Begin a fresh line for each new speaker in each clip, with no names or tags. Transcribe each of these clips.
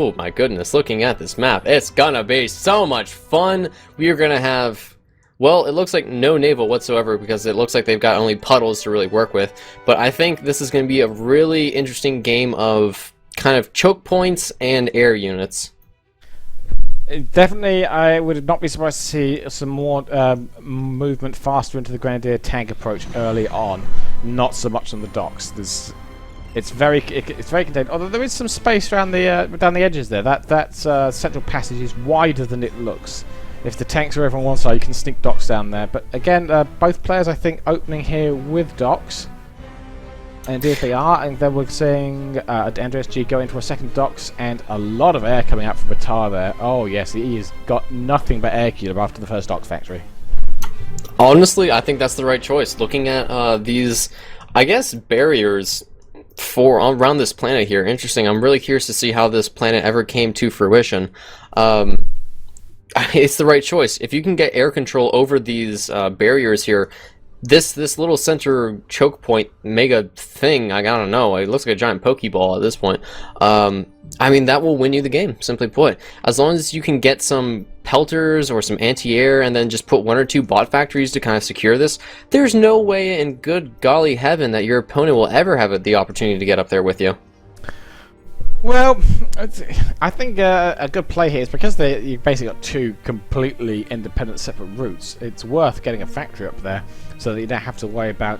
oh my goodness, looking at this map, it's gonna be so much fun. We are gonna have, well, it looks like no naval whatsoever because it looks like they've got only puddles to really work with. But I think this is going to be a really interesting game of kind of choke points and air units.
Definitely, I would not be surprised to see some more movement faster into the Grenadier tank approach early on. Not so much on the docks. It's very contained. Although there is some space around the down the edges there. That central passage is wider than it looks. If the tanks are over on one side, you can sneak docks down there. But again, both players, I think, opening here with docks. And indeed they are. And then we're seeing Andreas G going for a second docks and a lot of air coming out from Batar there. Oh yes, he has got nothing but air cube after the first docks factory.
Honestly, I think that's the right choice. Looking at these, I guess, barriers for around this planet here. Interesting. I'm really curious to see how this planet ever came to fruition. It's the right choice. If you can get air control over these barriers here, this little center choke point mega thing, I don't know, it looks like a giant Pokeball at this point. I mean, that will win you the game, simply put. As long as you can get some pelters or some anti-air and then just put 1 or 2 bot factories to kind of secure this, there's no way in good golly heaven that your opponent will ever have the opportunity to get up there with you.
Well, I think a good play here is because you've basically got 2 completely independent separate routes. It's worth getting a factory up there so that you don't have to worry about...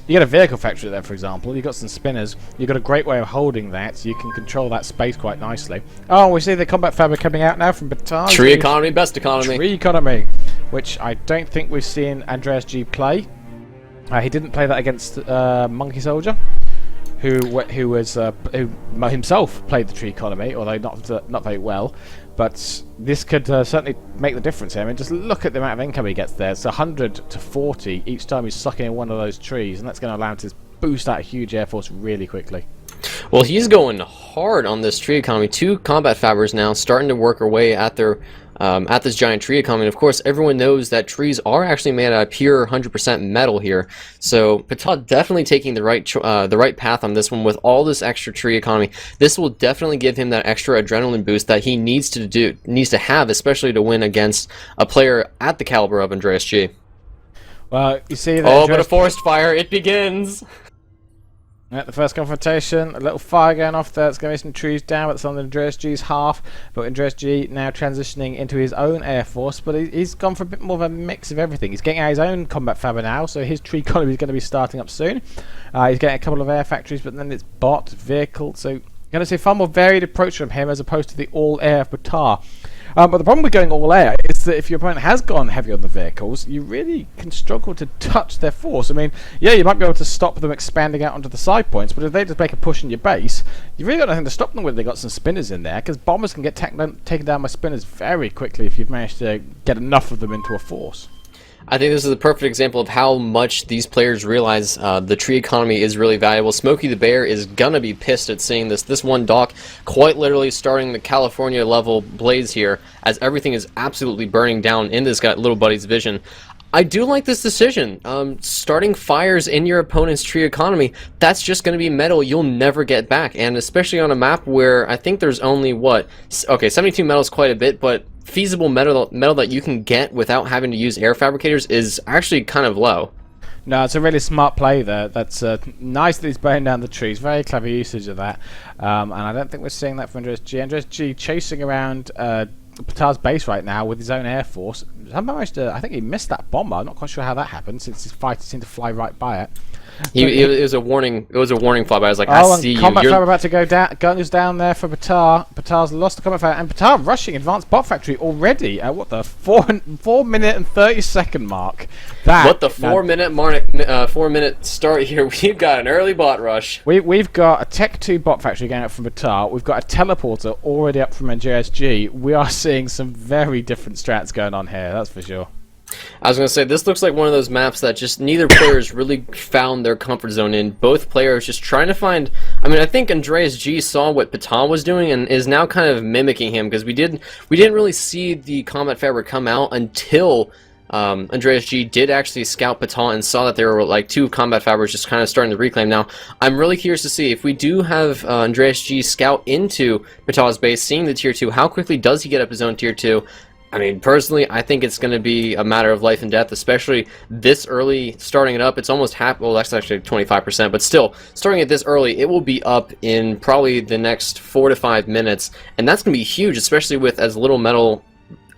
You get a vehicle factory there, for example. You've got some spinners. You've got a great way of holding that, so you can control that space quite nicely. Oh, we see the combat fabric coming out now from Batar.
Tree economy, best economy.
Tree economy, which I don't think we've seen Andreas G play. He didn't play that against Monkey Soldier, who himself played the tree economy, although not very well. But this could certainly make the difference here. I mean, just look at the amount of income he gets there. It's 100 to 40 each time he's sucking in one of those trees, and that's going to allow him to boost out a huge air force really quickly.
Well, he's going hard on this tree economy. 2 combat fabbers now starting to work their way at their at this giant tree economy. And of course, everyone knows that trees are actually made out of pure 100% metal here. So Patat definitely taking the right path on this one with all this extra tree economy. This will definitely give him that extra adrenaline boost that he needs to have, especially to win against a player at the caliber of Andreas G.
Well, you see that.
Oh, but a forest fire! It begins.
At the first confrontation, a little fire going off there. It's going to be some trees down, but it's on Andreas G's half. But Andreas G now transitioning into his own air force, but he's gone for a bit more of a mix of everything. He's getting out his own combat fabber now, so his tree economy is going to be starting up soon. He's getting a couple of air factories, but then it's bot, vehicle, so you're going to see a far more varied approach from him as opposed to the all-air Batar. But the problem with going all air is that if your opponent has gone heavy on the vehicles, you really can struggle to touch their force. I mean, yeah, you might be able to stop them expanding out onto the side points, but if they just make a push in your base, you've really got nothing to stop them with. They've got some spinners in there, because bombers can get taken down by spinners very quickly if you've managed to get enough of them into a force.
I think this is a perfect example of how much these players realize the tree economy is really valuable. Smokey the Bear is gonna be pissed at seeing this one dock quite literally starting the California level blaze here, as everything is absolutely burning down in this little buddy's vision. I do like this decision. Starting fires in your opponent's tree economy, that's just going to be metal you'll never get back, and especially on a map where I think there's only, what, okay, 72 metal is quite a bit, but feasible metal that you can get without having to use air fabricators is actually kind of low.
No, it's a really smart play there. That's nice that he's burning down the trees. Very clever usage of that. And I don't think we're seeing that from Andreas G. Andreas G chasing around Patar's base right now with his own air force. I think he missed that bomber. I'm not quite sure how that happened, since his fighter seemed to fly right by it.
It was a warning. It was a warning flyby. I was like, I see you.
Combat fire about to go down. Goes down there for Batar. Batar's lost the combat fire, and Batar rushing advanced bot factory already at what, the 4 minute and 30-second mark.
What the 4 minute start here? We've got an early bot rush.
We've got a Tech 2 bot factory going up from Batar. We've got a teleporter already up from JSG. We are seeing some very different strats going on here. That's for sure.
I was going to say, this looks like one of those maps that just neither players really found their comfort zone in. Both players just trying to find... I mean, I think Andreas G saw what Batar was doing and is now kind of mimicking him, because we didn't really see the Combat Fabric come out until Andreas G did actually scout Pata and saw that there were like 2 combat fabrics just kind of starting to reclaim. Now, I'm really curious to see if we do have Andreas G scout into Pata's base, seeing the tier 2, how quickly does he get up his own tier 2? I mean, personally, I think it's going to be a matter of life and death, especially this early, starting it up. It's almost half, well, that's actually 25%, but still, starting it this early, it will be up in probably the next 4 to 5 minutes, and that's going to be huge, especially with as little metal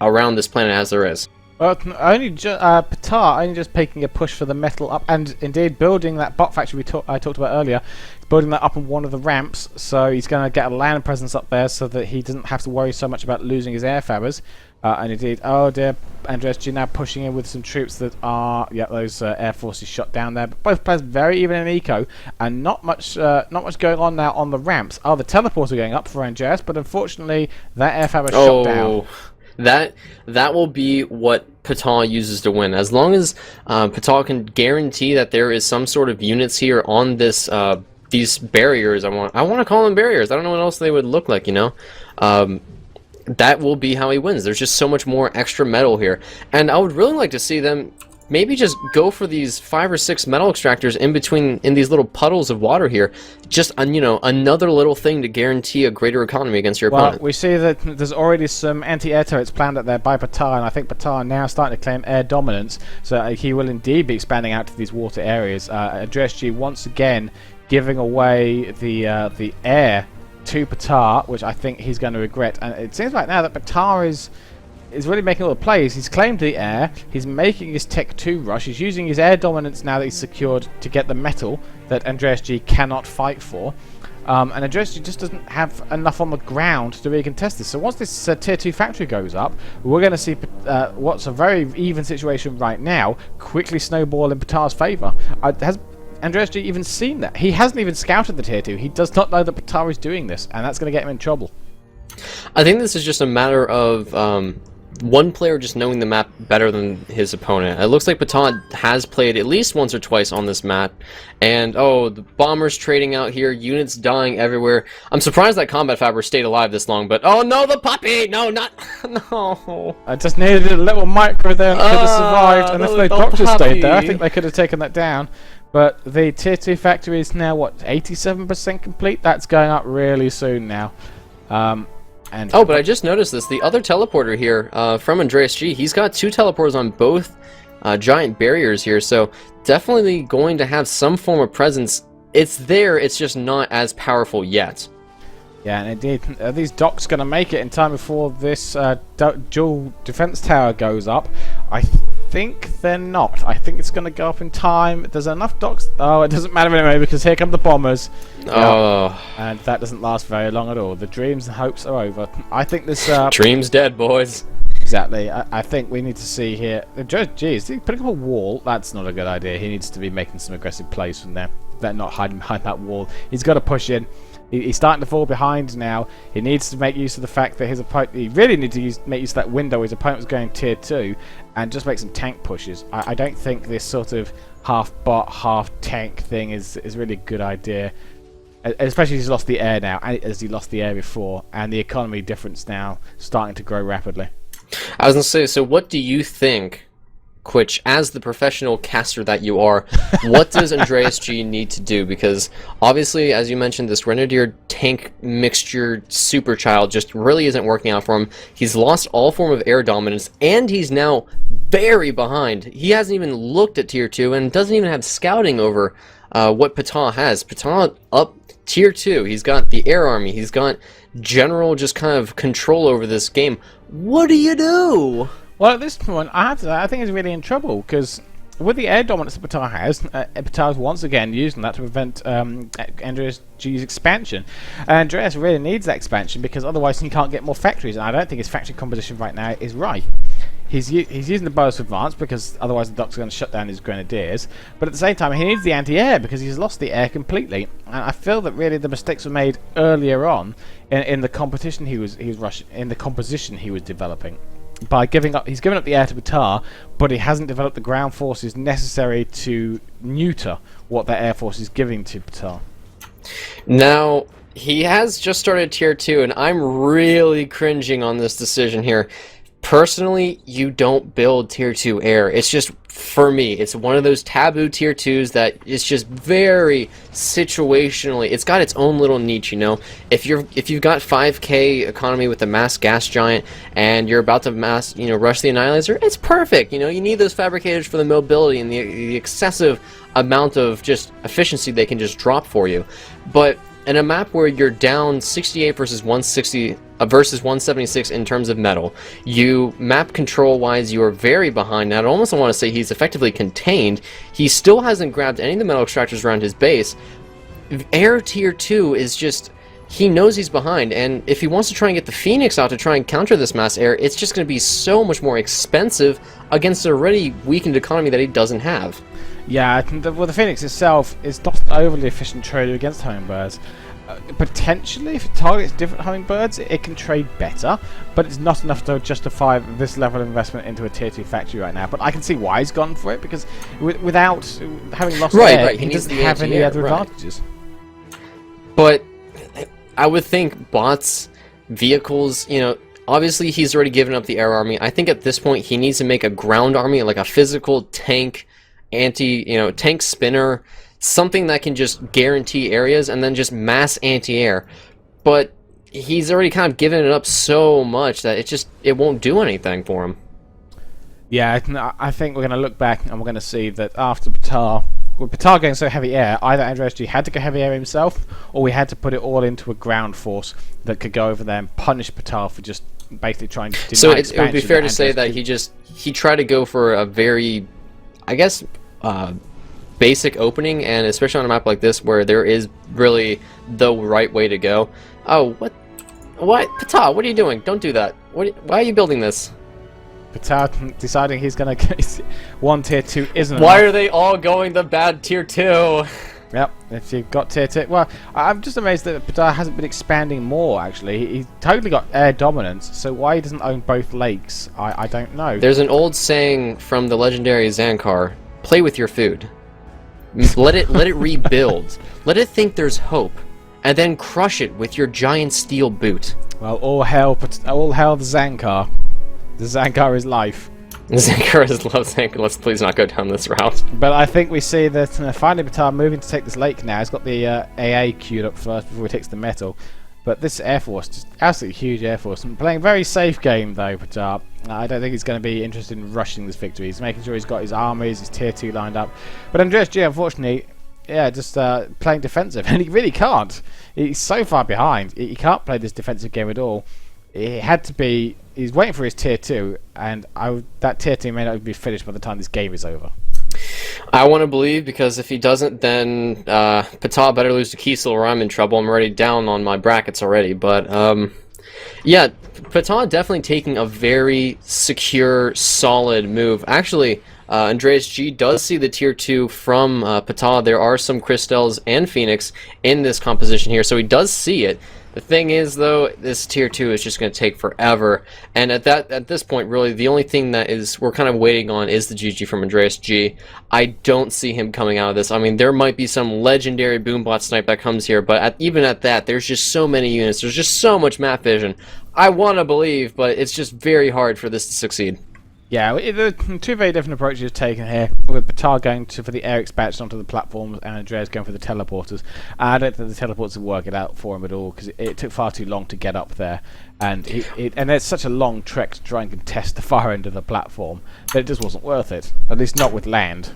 around this planet as there is.
Well, Pata only just taking a push for the metal up, and indeed building that bot factory I talked about earlier, building that up on one of the ramps, so he's going to get a land presence up there so that he doesn't have to worry so much about losing his air fabbers. And indeed, oh dear, Andreas G now pushing in with some troops that are, yeah, those air forces shot down there. But both players very even in eco, and not much going on now on the ramps. Oh, the teleports are going up for Andreas, but unfortunately that air fab is shot down.
That will be what Pata uses to win. As long as Pata can guarantee that there is some sort of units here on this these barriers. I want to call them barriers. I don't know what else they would look like, you know. That will be how he wins. There's just so much more extra metal here, and I would really like to see them maybe just go for these 5 or 6 metal extractors in these little puddles of water here. Just you know, another little thing to guarantee a greater economy against your opponent.
Well, we see that there's already some anti-air turrets planned out there by Pata, and I think Pata now starting to claim air dominance, so he will indeed be expanding out to these water areas. Andreas G once again giving away the air to Pata, which I think he's going to regret. And it seems like now that Pata is really making all the plays. He's claimed the air, he's making his Tech 2 rush, he's using his air dominance now that he's secured to get the metal that Andreas G cannot fight for. And Andreas G just doesn't have enough on the ground to really contest this. So once this tier 2 factory goes up, we're going to see what's a very even situation right now quickly snowball in Pata's favour. Has Andreas G even seen that? He hasn't even scouted the tier 2. He does not know that Pata is doing this, and that's going to get him in trouble.
I think this is just a matter of one player just knowing the map better than his opponent. It looks like Pata has played at least once or twice on this map, and oh, the bombers trading out here, units dying everywhere. I'm surprised that combat fabric stayed alive this long, but oh no, the puppy! No, not no.
I just needed a little micro there and could have survived, and if the doctor stayed there, I think they could have taken that down. But the tier 2 factory is now, what, 87% complete? That's going up really soon now. But
I just noticed this. The other teleporter here from Andreas G, he's got 2 teleporters on both giant barriers here, so definitely going to have some form of presence. It's there, it's just not as powerful yet.
Yeah, and indeed, are these docks going to make it in time before this dual defense tower goes up? I think they're not. I think it's going to go up in time. There's enough docks. Oh, it doesn't matter anyway because here come the bombers.
Oh.
And that doesn't last very long at all. The dreams and hopes are over. I think this...
Dream's dead, boys.
Exactly. I think we need to see here... Geez, putting up a wall, that's not a good idea. He needs to be making some aggressive plays from there. They're not hiding behind that wall. He's got to push in. He's starting to fall behind now. He needs to make use of the fact that his opponent... He really needs to make use of that window. His opponent was going tier 2 and just make some tank pushes. I don't think this sort of half bot, half tank thing is really a good idea. Especially as he's lost the air now, as he lost the air before, and the economy difference now starting to grow rapidly.
I was going to say, so what do you think, Quitch, as the professional caster that you are, what does Andreas G need to do? Because obviously, as you mentioned, this Renadier tank mixture super child just really isn't working out for him. He's lost all form of air dominance, and he's now very behind. He hasn't even looked at tier 2 and doesn't even have scouting over what Pata has. Pata up tier 2. He's got the air army. He's got general just kind of control over this game. What do you do?
Well, at this point, I think he's really in trouble because with the air dominance that Pata has, Pata is once again using that to prevent Andreas G's expansion. Andreas really needs that expansion because otherwise he can't get more factories, and I don't think his factory composition right now is right. He's using the bonus advance because otherwise the docks are going to shut down his grenadiers, but at the same time he needs the anti-air because he's lost the air completely. And I feel that really the mistakes were made earlier on in the competition he was rushing, in the composition he was developing. By he's given up the air to Pata, but he hasn't developed the ground forces necessary to neuter what that air force is giving to Pata.
Now, he has just started tier 2, and I'm really cringing on this decision here. Personally, you don't build tier 2 air. It's just, for me, it's one of those taboo tier 2s that is just very situationally. It's got its own little niche, you know. If you've got 5k economy with the mass gas giant and you're about to rush the annihilator, it's perfect. You know, you need those fabricators for the mobility and the excessive amount of just efficiency they can just drop for you. But in a map where you're down 68 versus 160 versus 176 in terms of metal, you map control wise, you are very behind. Now, I almost want to say he's effectively contained. He still hasn't grabbed any of the metal extractors around his base. Air tier 2 is just, he knows he's behind, and if he wants to try and get the Phoenix out to try and counter this mass air, it's just going to be so much more expensive against an already weakened economy that he doesn't have.
Yeah, well, the Phoenix itself is not an overly efficient trader against hummingbirds. Potentially, if it targets different hummingbirds, it can trade better, but it's not enough to justify this level of investment into a tier 2 factory right now. But I can see why he's gone for it, because without having lost air, he doesn't have any other advantages.
But I would think bots, vehicles, you know, obviously he's already given up the air army. I think at this point he needs to make a ground army, like a physical tank, tank spinner, something that can just guarantee areas, and then just mass anti-air. But he's already kind of given it up so much that it won't do anything for him.
Yeah, I think we're going to look back and we're going to see that after Patar, with Patar going so heavy air, either AndreasG had to go heavy air himself, or we had to put it all into a ground force that could go over there and punish Patar for just basically trying to deny
so it would be fair to say that he tried to go for a very, I guess, basic opening, and especially on a map like this where there is really the right way to go. Oh, what Pata, what are you doing? Don't do that. Why are you building this?
Pata deciding he's gonna go one tier 2 isn't
why
enough.
Are they all going the bad tier 2?
Yep, if you've got tier 2, well, I'm just amazed that Pata hasn't been expanding more. Actually, he's totally got air dominance, so why he doesn't own both lakes, I don't know.
There's an old saying from the legendary Zankar: play with your food. Let it rebuild. Let it think there's hope, and then crush it with your giant steel boot.
Well, all hail the Zankar. The Zankar is life.
Zankar is love. Zankar. Let's please not go down this route.
But I think we see that finally Patar moving to take this lake now. He's got the AA queued up first before he takes the metal. But this Air Force, just absolutely huge Air Force. And playing very safe game though, Patar. I don't think he's going to be interested in rushing this victory. He's making sure he's got his armies, his tier 2 lined up. But AndreasG, unfortunately, yeah, just playing defensive, and he really can't. He's so far behind. He can't play this defensive game at all. It had to be. He's waiting for his tier 2, and that tier 2 may not be finished by the time this game is over.
I want to believe, because if he doesn't, then Pata better lose to Kiesel or I'm in trouble. I'm already down on my brackets already. But yeah, Pata definitely taking a very secure, solid move. Actually, AndreasG does see the tier 2 from Pata. There are some Crystals and Phoenix in this composition here, so he does see it. The thing is, though, this tier 2 is just going to take forever, and at this point, really, the only thing that we're kind of waiting on is the GG from AndreasG. I don't see him coming out of this. I mean, there might be some legendary boombot snipe that comes here, but even at that, there's just so many units. There's just so much map vision. I want to believe, but it's just very hard for this to succeed.
Yeah, the two very different approaches taken here, with Patar going for the air expansion onto the platforms and Andreas going for the teleporters. I don't think the teleporters will work it out for him at all, because it took far too long to get up there, and it's such a long trek to try and contest the far end of the platform that it just wasn't worth it, at least not with land.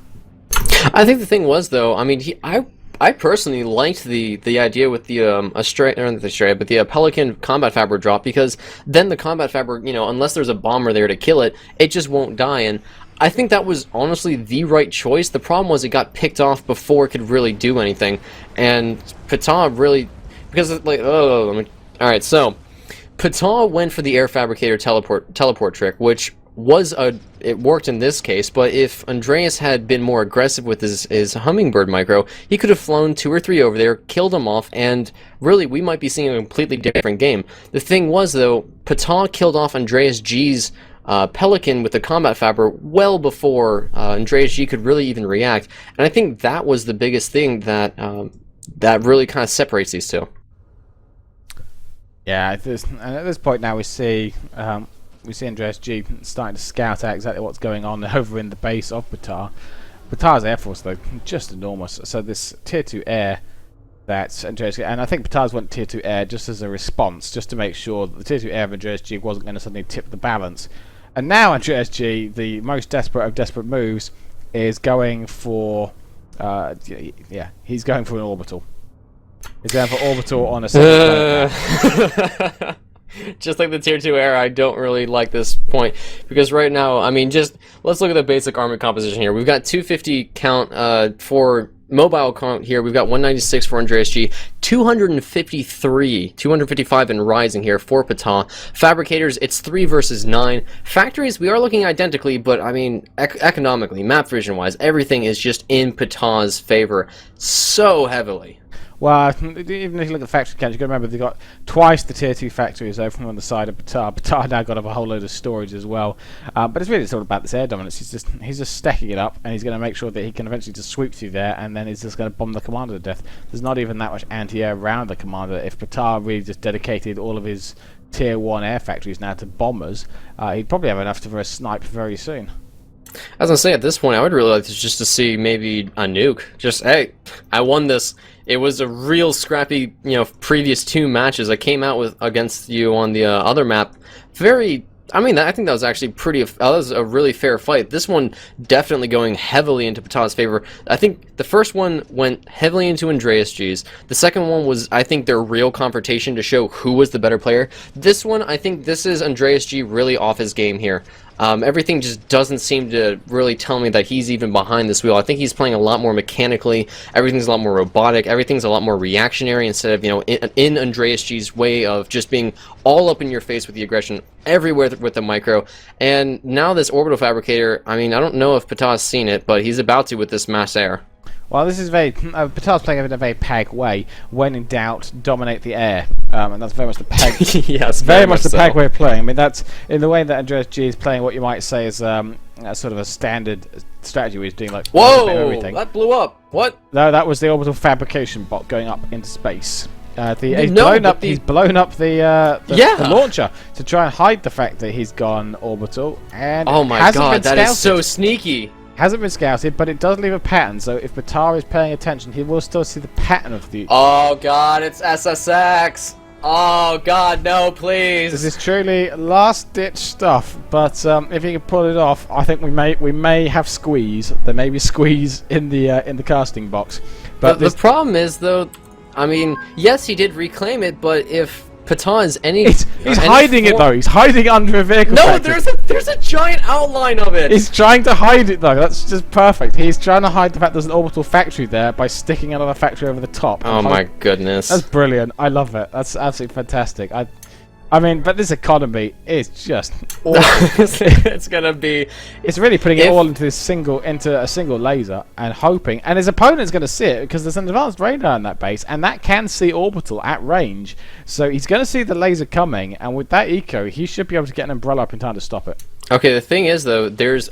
I think the thing was, though, I mean, I personally liked the idea with the Pelican combat fabric drop, because then the combat fabric, you know, unless there's a bomber there to kill it, it just won't die. And I think that was honestly the right choice. The problem was it got picked off before it could really do anything, and Pata really, because it's like, all right, so Pata went for the air fabricator teleport trick, which it worked in this case, but if Andreas had been more aggressive with his hummingbird micro, he could have flown 2 or 3 over there, killed them off, and really we might be seeing a completely different game. The thing was, though, Pata killed off AndreasG's Pelican with the combat fabric well before AndreasG could really even react, and I think that was the biggest thing that really kind of separates these two.
Yeah, and at this point now we see we see Andreas G starting to scout out exactly what's going on over in the base of Batar. Batar's air force, though, just enormous. So this tier 2 air that Andreas G, and I think Batar's went tier 2 air just as a response, just to make sure that the tier 2 air of Andreas G wasn't going to suddenly tip the balance. And now Andreas G, the most desperate of desperate moves, is going for, he's going for an orbital. He's going for orbital on a second planet.
Just like the tier 2 air, I don't really like this point, because right now, I mean, just let's look at the basic army composition here. We've got 250 count for mobile count here. We've got 196 for Andreas G, 255 and rising here for Pata. Fabricators, it's 3 versus 9. Factories, we are looking identically, but I mean, economically, map vision wise, everything is just in Pata's favor so heavily.
Well, even if you look at the factory count, you've got to remember they've got twice the tier 2 factories over on the side of Batar. Batar now got a whole load of storage as well. But it's really all about this air dominance. He's just stacking it up, and he's going to make sure that he can eventually just sweep through there, and then he's just going to bomb the commander to death. There's not even that much anti-air around the commander. If Batar really just dedicated all of his tier 1 air factories now to bombers, he'd probably have enough for a snipe very soon.
As I say, at this point, I would really like just to see maybe a nuke. Just, hey, I won this. It was a real scrappy, previous 2 matches. I came out with against you on the other map. I think that was actually that was a really fair fight. This one definitely going heavily into Pata's favor. I think the first one went heavily into Andreas G's. The second one was, I think, their real confrontation to show who was the better player. This one, I think this is Andreas G really off his game here. Everything just doesn't seem to really tell me that he's even behind this wheel. I think he's playing a lot more mechanically. Everything's a lot more robotic. Everything's a lot more reactionary instead of, in Andreas G's way of just being all up in your face with the aggression everywhere with the micro. And now this orbital fabricator, I mean, I don't know if Pata's seen it, but he's about to with this mass air.
Well, this is Patar's playing it in a very PAG way. When in doubt, dominate the air. And that's very much the PAG.
Yes,
very much the PAG way of playing. I mean, that's in the way that Andreas G is playing what you might say is a sort of a standard strategy where he's doing like everything.
That blew up. What?
No, that was the orbital fabrication bot going up into space. He's blown up the launcher to try and hide the fact that he's gone orbital. And
oh my god, that is so sneaky.
Hasn't been scouted, but it does leave a pattern, so if Batar is paying attention, he will still see the pattern of the...
Oh god, it's SSX! Oh god, no, please!
This is truly last-ditch stuff, but if he can pull it off, I think we may have squeeze. There may be squeeze in the casting box. But
the problem is, though, I mean, yes, he did reclaim it, but if Pata is
he's hiding it though. He's hiding under a vehicle.
No, there's a giant outline of it.
He's trying to hide it though. That's just perfect. He's trying to hide the fact there's an orbital factory there by sticking another factory over the top.
Oh my goodness.
That's brilliant. I love it. That's absolutely fantastic. I mean, but this economy is just awful.
It's gonna be.
It's really putting it all into a single laser and hoping, and his opponent's gonna see it because there's an advanced radar in that base, and that can see orbital at range. So he's gonna see the laser coming, and with that eco, he should be able to get an umbrella up in time to stop it.
Okay, the thing is though, there is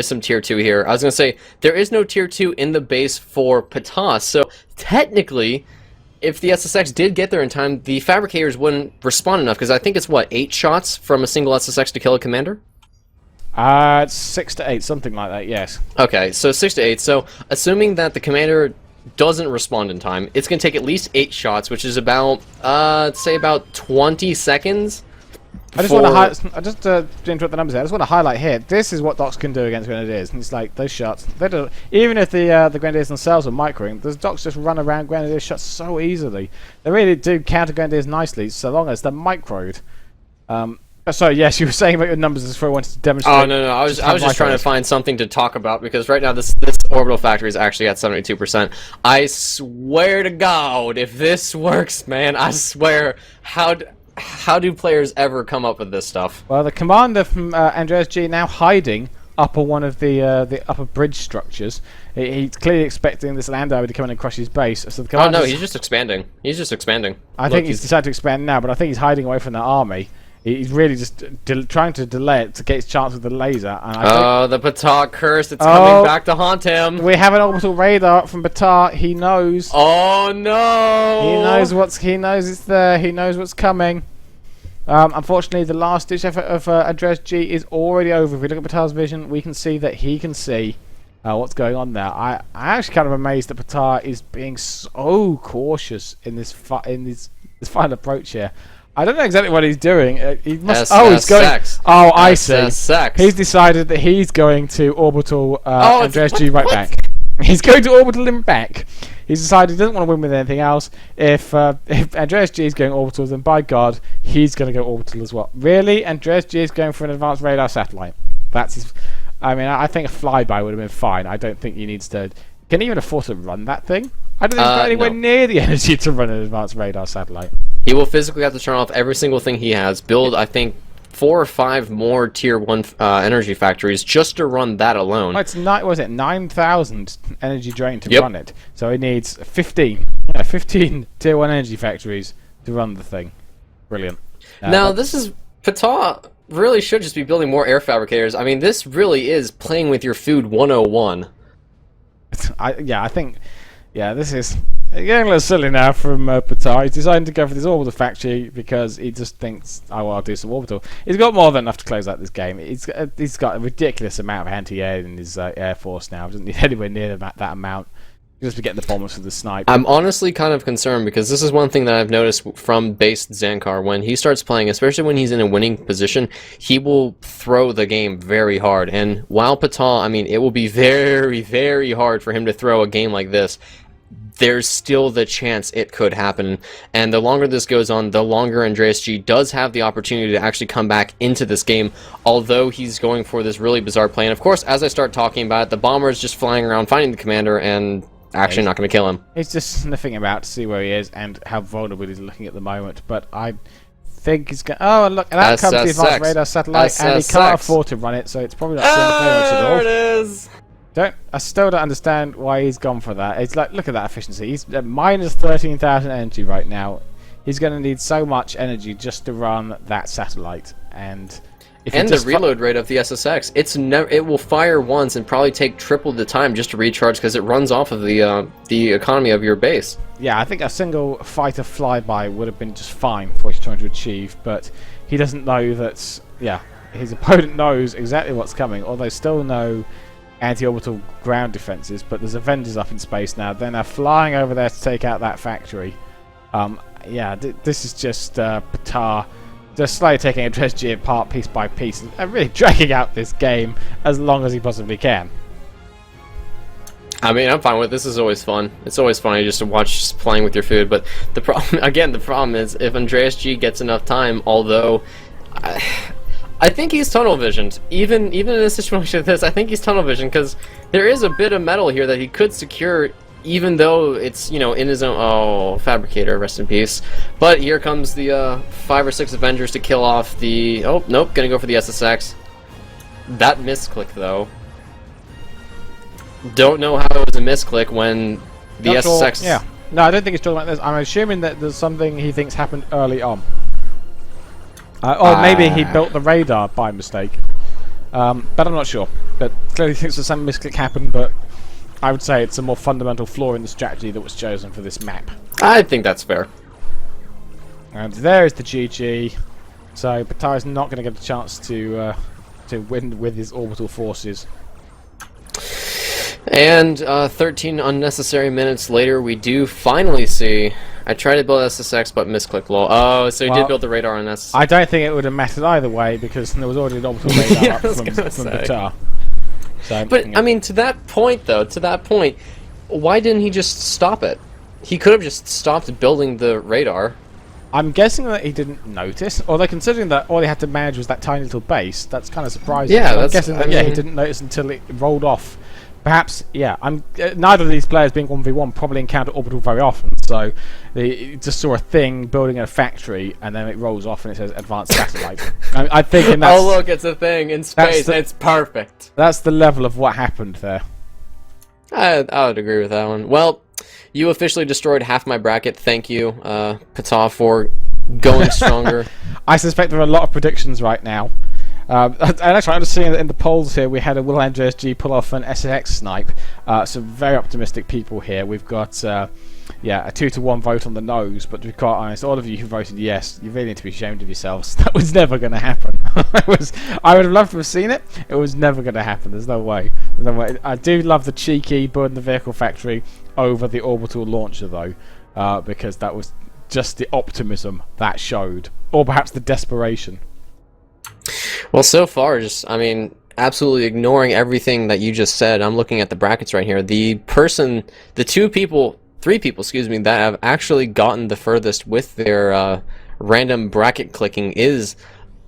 some tier 2 here. I was gonna say there is no tier 2 in the base for Pata, so technically, if the SSX did get there in time, the fabricators wouldn't respond enough, because I think it's, what, 8 shots from a single SSX to kill a commander?
It's 6 to 8, something like that, yes.
Okay, so 6 to 8. So, assuming that the commander doesn't respond in time, it's going to take at least 8 shots, which is about, say about 20 seconds.
I just want to interrupt the numbers here. I just want to highlight here. This is what Docs can do against Grenadiers. And it's like those shots. Even if the Grenadiers themselves are microing, those Docs just run around Grenadiers shots so easily. They really do counter Grenadiers nicely, so long as they're microed. Sorry, yes, you were saying about your numbers as I wanted to demonstrate.
Oh no, I was just trying to find something to talk about, because right now this orbital factory is actually at 72%. I swear to God, if this works, man, I swear, how do players ever come up with this stuff?
Well, the commander from Andreas G now hiding up on one of the upper bridge structures. He's clearly expecting this land army to come in and crush his base. So the
oh no, he's just expanding. He's just expanding.
I think he's decided to expand now, but I think he's hiding away from the army. He's really just trying to delay it to get his chance with the laser. And
the Batar curse! It's coming back to haunt him.
We have an orbital radar from Batar. He knows.
Oh no!
He knows it's there. He knows what's coming. Unfortunately, the last-ditch effort of Andreas G is already over. If we look at Patar's vision, we can see that he can see what's going on there. I'm actually kind of amazed that Patar is being so cautious in this final approach here. I don't know exactly what he's doing. He must. He's going. Oh, I see. He's decided that he's going to orbital Andreas G right back. He's going to orbital him back. He's decided he doesn't want to win with anything else. If Andreas G is going orbital, then by God, he's going to go orbital as well. Really? Andreas G is going for an advanced radar satellite. That's his. I mean, I think a flyby would have been fine. I don't think he needs to. Can he even afford to run that thing? I don't think he's got anywhere near the energy to run an advanced radar satellite.
He will physically have to turn off every single thing he has, build, I think, 4 or 5 more tier 1 energy factories just to run that alone.
Well, it's 9,000 energy drain to run it. So he needs 15 tier 1 energy factories to run the thing. Brilliant.
Now, this is... Patar really should just be building more air fabricators. I mean, this really is playing with your food 101.
I think... Yeah, this is getting a little silly now from Patar. He's decided to go for this orbital factory because he just thinks, oh, well, I'll do some orbital. He's got more than enough to close out this game. He's got a ridiculous amount of anti-air in his Air Force now. He doesn't need anywhere near that amount. He'll just be getting the bombers for the snipe.
I'm honestly kind of concerned because this is one thing that I've noticed from based Zankar. When he starts playing, especially when he's in a winning position, he will throw the game very hard. And while Patar, I mean, it will be very, very hard for him to throw a game like this. There's still the chance it could happen, and the longer this goes on, the longer Andreas G does have the opportunity to actually come back into this game, although he's going for this really bizarre plan. Of course, as I start talking about it, the bomber is just flying around finding the commander and actually not going to kill him.
He's just sniffing about to see where he is and how vulnerable he's looking at the moment, but I think he's going... Oh, and look, and out comes the advanced radar satellite, and he can't afford to run it, so it's probably not
there it is!
I still don't understand why he's gone for that. It's like, look at that efficiency. He's at minus 13,000 energy right now. He's going to need so much energy just to run that satellite. And
the reload rate of the SSX, it will fire once and probably take triple the time just to recharge because it runs off of the economy of your base.
Yeah, I think a single fighter flyby would have been just fine for what he's trying to achieve, but he doesn't know that. Yeah, his opponent knows exactly what's coming, although still no anti-orbital ground defenses, but there's Avengers up in space now. They're now flying over there to take out that factory. Yeah, this is just Patar just slowly taking Andreas G apart piece by piece and really dragging out this game as long as he possibly can.
I mean, I'm fine with it. This is always fun. It's always funny just to watch just playing with your food, but the problem is if Andreas G gets enough time, although I think he's tunnel visioned. Even in a situation like this, I think he's tunnel visioned because there is a bit of metal here that he could secure, even though it's, you know, in his own. Oh, fabricator, rest in peace. But here comes the 5 or 6 Avengers to kill off the. Oh nope, gonna go for the SSX. That misclick though. Don't know how it was a misclick when the SSX.
Yeah. No, I don't think it's talking about this. I'm assuming that there's something he thinks happened early on. Or maybe he built the radar by mistake. But I'm not sure. But clearly thinks that some misclick happened, but I would say it's a more fundamental flaw in the strategy that was chosen for this map.
I think that's fair.
And there is the GG. So Patar is not going to get a chance to win with his orbital forces.
And 13 unnecessary minutes later, we do finally see... I tried to build SSX, but misclicked lol. Oh, so he did build the radar on SSX.
I don't think it would have mattered either way, because there was already an orbital radar
yeah,
up from Patar. So,
but, I mean, to that point, why didn't he just stop it? He could have just stopped building the radar.
I'm guessing that he didn't notice, although considering that all he had to manage was that tiny little base, that's kind of surprising.
Yeah,
I'm guessing that he didn't notice until it rolled off. Perhaps, yeah. Neither of these players, being 1v1, probably encounter orbital very often. So they just saw a thing building in a factory, and then it rolls off and it says advanced satellite. I think.
Oh look, it's a thing in space. It's perfect.
That's the level of what happened there.
I would agree with that one. Well, you officially destroyed half my bracket. Thank you, Patar, for going stronger.
I suspect there are a lot of predictions right now. And actually, I'm just seeing that in the polls here, we had a Will Andreas G pull off an SX snipe. Some very optimistic people here. We've got yeah, a 2-to-1 vote on the nose. But to be quite honest, all of you who voted yes, you really need to be ashamed of yourselves. That was never going to happen. I would have loved to have seen it. It was never going to happen. There's no way. There's no way. I do love the cheeky burn the vehicle factory over the orbital launcher though, because that was just the optimism that showed, or perhaps the desperation.
Well, so far, I mean, absolutely ignoring everything that you just said. I'm looking at the brackets right here. The 3 people, excuse me, that have actually gotten the furthest with their random bracket clicking is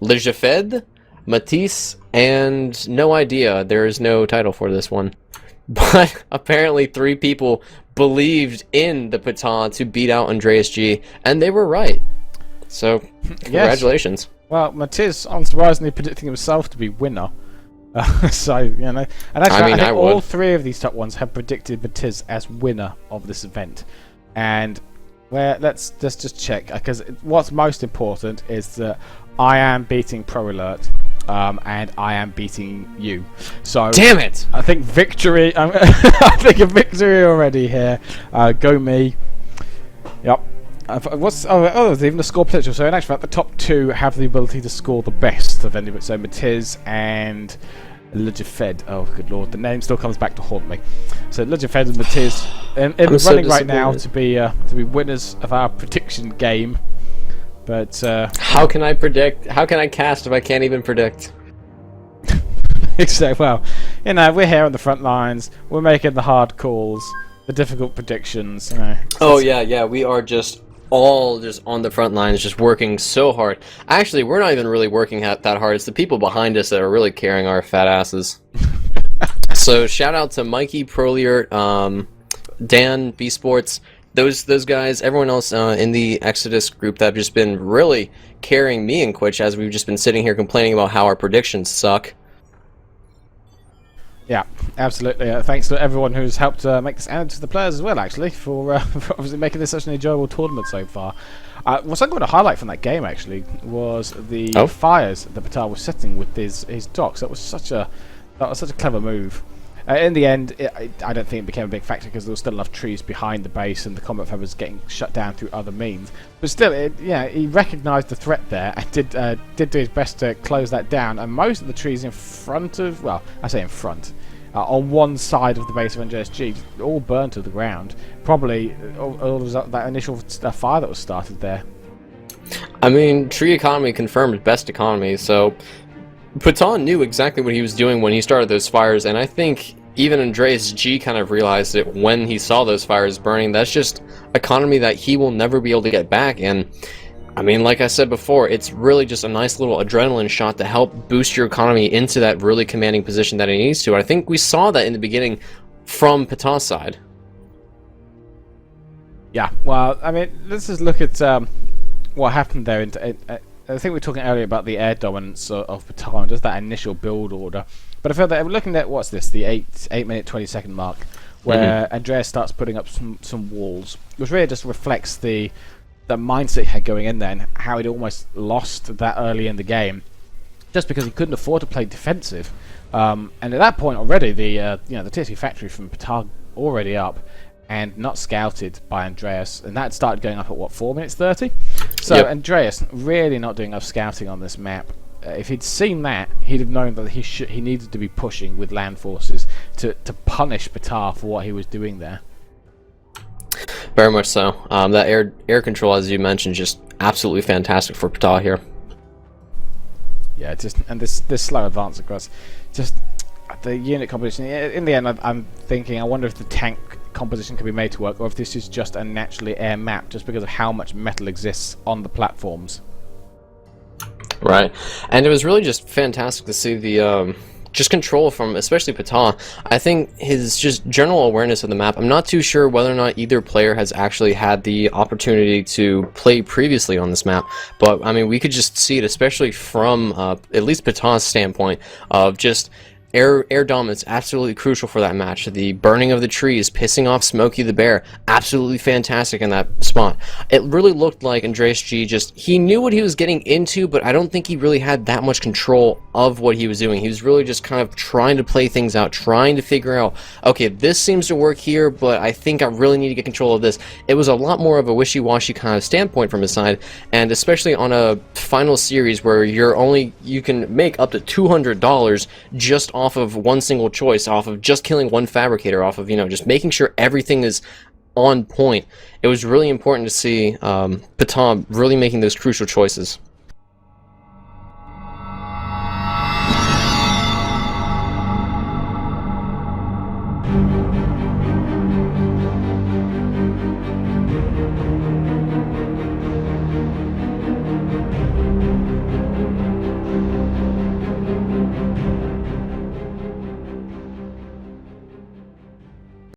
Lejafed, Matisse, and no idea. There is no title for this one. But apparently 3 people believed in the Pata to beat out Andreas G, and they were right. So, congratulations.
Yes. Well, Matisse, unsurprisingly, predicting himself to be winner. So, you know, and actually, I think all 3 of these top ones have predicted Matisse as winner of this event. And let's just check, because what's most important is that I am beating Pro Alert, and I am beating you. So,
damn it!
I think victory. I think a victory already here. Go me. Yep. There's even a score potential. So in actual fact, the top 2 have the ability to score the best of any of it. So Matisse and Lejafed. Oh, good lord, the name still comes back to haunt me. So Lejafed and Matisse in the running right now to be winners of our prediction game. But
how can I predict? How can I cast if I can't even predict?
So, well, you know, we're here on the front lines. We're making the hard calls, the difficult predictions. You know,
oh yeah, we are all just on the front lines, just working so hard. Actually, we're not even really working that hard. It's the people behind us that are really carrying our fat asses. So shout out to Mikey, Prolier, Dan, eSports, those guys, everyone else in the Exodus group that have just been really carrying me and Quitch as we've just been sitting here complaining about how our predictions suck.
Yeah, absolutely. Thanks to everyone who's helped make this, and to the players as well, actually, for obviously making this such an enjoyable tournament so far. What I'm going to highlight from that game, actually, was the fires that Patar was setting with his docks. That was such a clever move. In the end, I don't think it became a big factor because there was still enough trees behind the base and the combat fab was getting shut down through other means. But still, he recognised the threat there and did do his best to close that down. And most of the trees in front of, well, I say in front, on one side of the base of Andreas G, all burned to the ground. Probably all of that initial fire that was started there.
I mean, tree economy confirmed best economy, so Patan knew exactly what he was doing when he started those fires, and I think even Andreas G kind of realized it when he saw those fires burning. That's just economy that he will never be able to get back, and I mean, like I said before, it's really just a nice little adrenaline shot to help boost your economy into that really commanding position that it needs to. I think we saw that in the beginning from Patan's side. Yeah,
well, I mean, let's just look at what happened there. I think we were talking earlier about the air dominance of Patan, just that initial build order. But I feel that we're looking at, what's this, the 8-minute 20-second mark, where Andreas starts putting up some walls, which really just reflects the mindset he had going in there and how he'd almost lost that early in the game, just because he couldn't afford to play defensive. And at that point already, the TSC factory from Patan already up, and not scouted by Andreas, and that started going up at what, 4 minutes 30? So yep. Andreas really not doing enough scouting on this map. If he'd seen that, he'd have known that he needed to be pushing with land forces to punish Patar for what he was doing there.
Very much so. That air control, as you mentioned, just absolutely fantastic for Patar here.
Yeah, and this slow advance across, just the unit composition. In the end, I'm thinking, I wonder if the tank composition can be made to work, or if this is just a naturally air map, just because of how much metal exists on the platforms.
Right, and it was really just fantastic to see the just control from especially Patan. I think his just general awareness of the map. I'm not too sure whether or not either player has actually had the opportunity to play previously on this map, but I mean, we could just see it, especially from at least Patan's standpoint, of just Air dominance, absolutely crucial for that match. The burning of the trees, pissing off Smokey the Bear, absolutely fantastic in that spot. It really looked like Andreas G he knew what he was getting into, but I don't think he really had that much control of what he was doing. He was really just kind of trying to play things out, trying to figure out, okay, this seems to work here, but I think I really need to get control of this. It was a lot more of a wishy-washy kind of standpoint from his side, and especially on a final series where you can make up to $200 just off of one single choice, off of just killing one fabricator, off of, just making sure everything is on point. It was really important to see Patam really making those crucial choices.